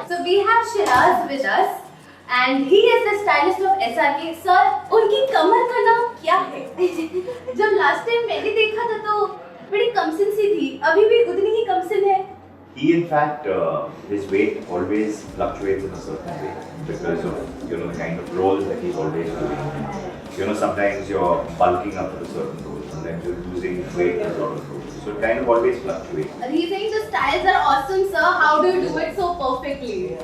So we have Shiraz with us and he is the stylist of SRK. Sir, उनकी कमर का नाम क्या है? जब last time मैंने देखा था तो बड़ी कमसिन सी थी, अभी भी उतनी ही कमसिन है. He in fact, his weight always fluctuates in a certain way because of the kind of roles that he's always doing. Sometimes you're bulking up for a certain role, sometimes you're losing weight for a lot of roles. So it kind of always fluctuates. He's saying the styles are awesome, sir. How do you do it so perfectly?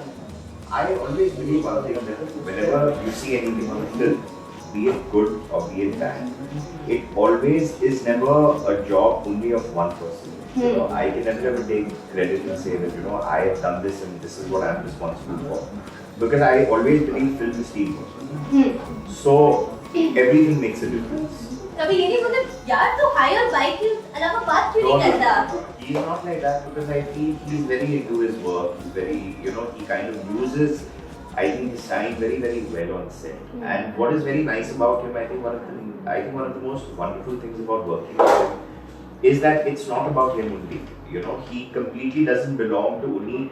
I always believe one thing that whenever you see anything on a film, be it good or be it bad, it always is never a job only of one person. I can never take credit and say that I have done this and this is what I am responsible for, because I always believe film is teamwork. So everything makes a difference. कभी ये नहीं बोलते यार तो higher bike के अलावा बात क्यों नहीं करता? He's not like that because I feel he's very into his work. He's very, he kind of uses, I think, his time very, very well on set. And what is very nice about him, I think one of the most wonderful things about working with him is that it's not about him only. He completely doesn't belong to only.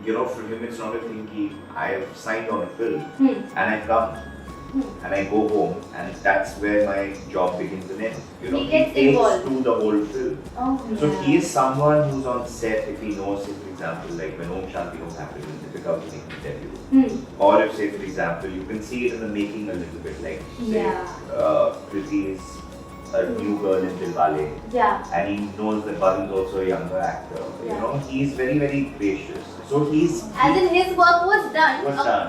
For him, it's not a thing. I have signed on a film and I come. And I go home, and that's where my job begins and ends. He takes to the whole film. So he is someone who's on set if he knows, say, for example, like when Om Shanti Om happened in the Difficult to make debut. Or if, say, for example, you can see it in the making a little bit, like say, Kriti is a new girl in Dilwale. And he knows that Varun's also a younger actor. He's very, very gracious. So as in his work was done.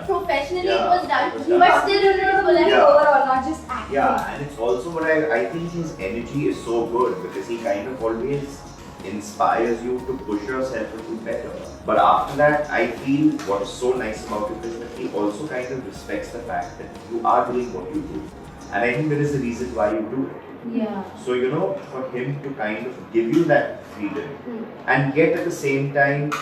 Professionally it was done. But still overall, not just acting. Yeah, and it's also what I think his energy is so good because he kind of always inspires you to push yourself to do better. But after that, I feel what's so nice about it is that he also kind of respects the fact that you are doing what you do. And I think there is a reason why you do it. So, for him to kind of give you that freedom and get at the same time,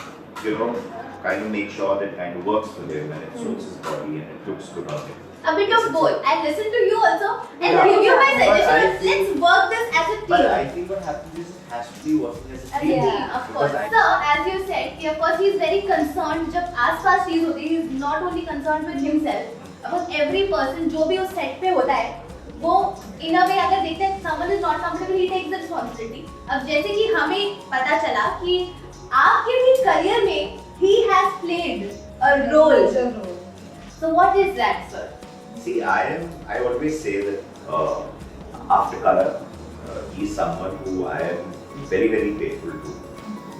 kind of make sure that it kind of works for him and it suits his body and it looks good on him. A bit of both. I listen to you also and give you my suggestions. Let's work this as a team. But I think what happens is it has to be working as a team. Of course. So, as you said, of course, he is very concerned. जब आस-पास चीज होती है, he is not only concerned with himself, about every person जो भी उस set पे होता है, वो in a way अगर देखते हैं someone is not comfortable, he takes the responsibility. अब जैसे कि हमें पता चला कि आपके भी career में he has played a role. So what is that, sir? See, I always say that after Karan, he is someone who I am very, very grateful to.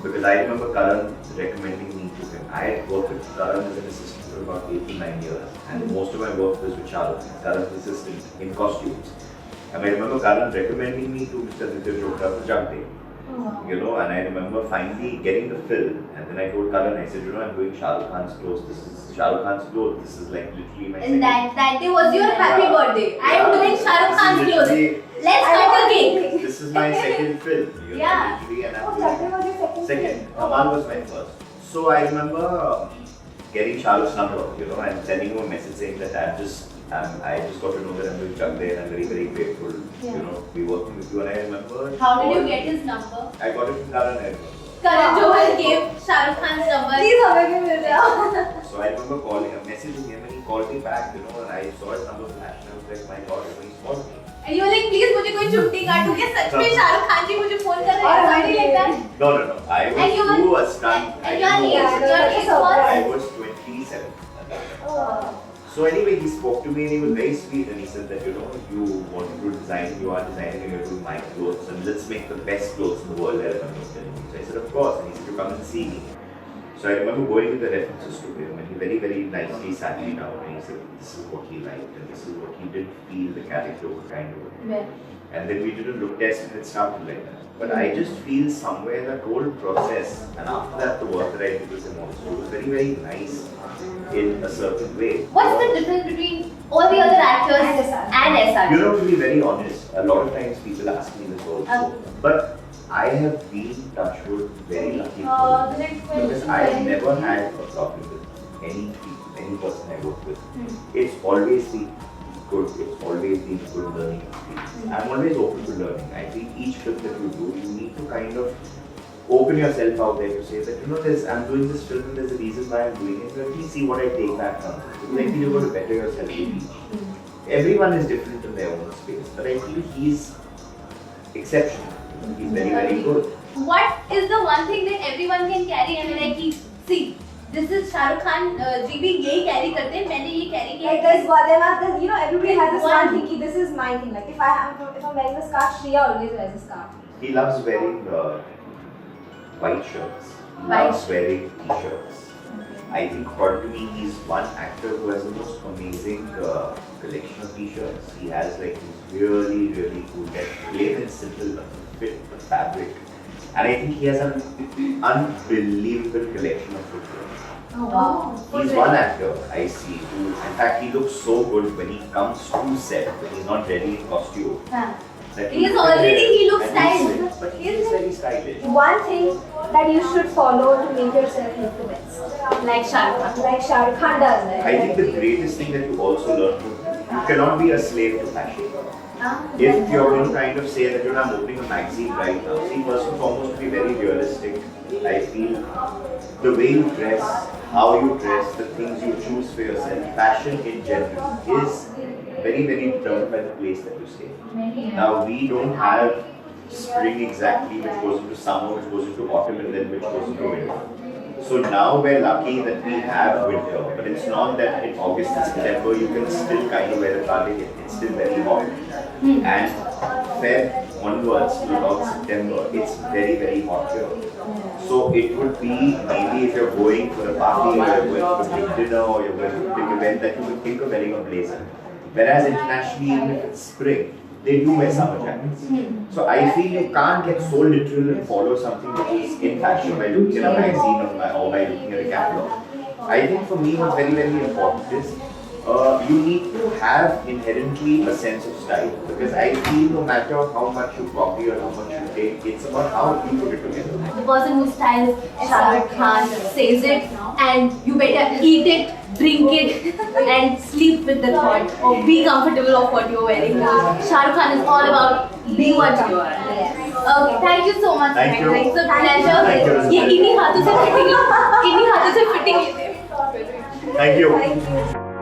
Because I remember Karan recommending me to him. I had worked with Karan as an assistant for about 8 to 9 years. And most of my work was with Shah Rukh Khan, Karan's assistant in costumes. And I remember Karan recommending me to Mr. Nitya Chopra for Jagde. And I remember finally getting the film, and then I told Karan, I said, I'm doing Shah Rukh Khan's clothes. This is Shah Rukh Khan's clothes. This is like literally my second. And that day was your happy birthday. I am doing Shah Rukh Khan's clothes. Let's cut the cake. This is my second film. Literally, and I'm doing second. Kamal was my first. So I remember getting Shah Rukh's number, and sending him a message saying that I just got to know that I'm doing Jagde and I'm very, very grateful, to be working with you. And I remember. How did you get his number? I got it from Karan. Karan Johar gave Shah Rukh Khan's number. Please, So I remember calling him, messaging him, and he called me back, and I saw his number flash, and I was like, my God, he's called me. And you were like, please, मुझे कोई छुट्टी काटो क्या सच में शाहरुख खान जी मुझे phone कर रहे हैं something like that? No. I was too stunned. I was 27. So anyway, he spoke to me and he was very sweet and he said that you want to do designing, you are designing and you're doing my clothes and let's make the best clothes in the world. I remember telling me. So I said, of course. And he said, you come and see me. So I remember going with the references to him and he very, very nicely sat me down and he said, this is what he liked and this is what he didn't feel the character would kind of. And then we did a look test and it started like that. But I just feel somewhere that whole process and after that the work that I did with him also was very, very nice in a certain way. What's the difference between all the other actors and SR? To be very honest, a lot of times people ask me this also. But I have been, touched wood, very lucky because I have never had a problem with any person I work with. It's always been good, it's always been good learning experience. I'm always open to learning. I think each film that you do, you need to kind of open yourself out there to say that, you know, I'm doing this film and there's a reason why I'm doing it. Let me see what I take back from it. Because I feel you're going to better yourself with each. Everyone is different in their own space, but I feel he's exceptional. He's very, very good. What is the one thing that everyone can carry and like, see, this is Shah Rukh Khan जी भी यही carry करते हैं, मैंने ये carry किया. Like there's whatever, you know, everybody has this one thing. Ki, this is my thing. Like if I'm wearing a scarf, Shreya always wears a scarf. He loves wearing white shirts. He loves wearing t-shirts. I think according to me, he's one actor who has the most amazing collection of t-shirts. He has like these really, really cool, that plain and simple fit the fabric. And I think he has an unbelievable collection of footwear. Oh wow! He's one actor I see who, in fact, he looks so good when he comes to set, when he's not ready in costume. He looks stylish. But he is very stylish. One thing that you should follow to make yourself look the best. Like Shah Rukh Khan. Like Shah Rukh Khan does. Right? I think the greatest thing that you also learn from him, you cannot be a slave to fashion. If you're going to kind of say that you're not opening a magazine right now, see, first and foremost, to be very realistic, I feel the way you dress, how you dress, the things you choose for yourself, fashion in general is very, very determined by the place that you stay. Now, we don't have spring exactly, which goes into summer, which goes into autumn, and then which goes into winter. So now we're lucky that we have winter, but it's not that in August and September you can still kind of wear a cardigan. It's still very hot. And Feb onwards to about September, it's very, very hot here. So it would be maybe if you're going for a party or you're going for a big dinner or you're going for a big event that you would think of wearing a blazer. Whereas internationally, even if it's spring, they do wear summer jackets. So I feel you can't get so literal and follow something which is in fashion by looking at a magazine or by looking at a catalog. I think for me what's very, very important is you need to have inherently a sense of style, because I feel no matter how much you copy or how much you take, it's about how you put it together. The person who styles Shah Rukh Khan says it, and you better eat it, drink it, and sleep with the thought, or be comfortable of what you're wearing. Shah Rukh Khan is all about being what you are. Okay, thank you so much. Thank you. It's a pleasure. Thank you. ये इन्हीं हाथों से fitting लेते हैं. Thank you. Thank you.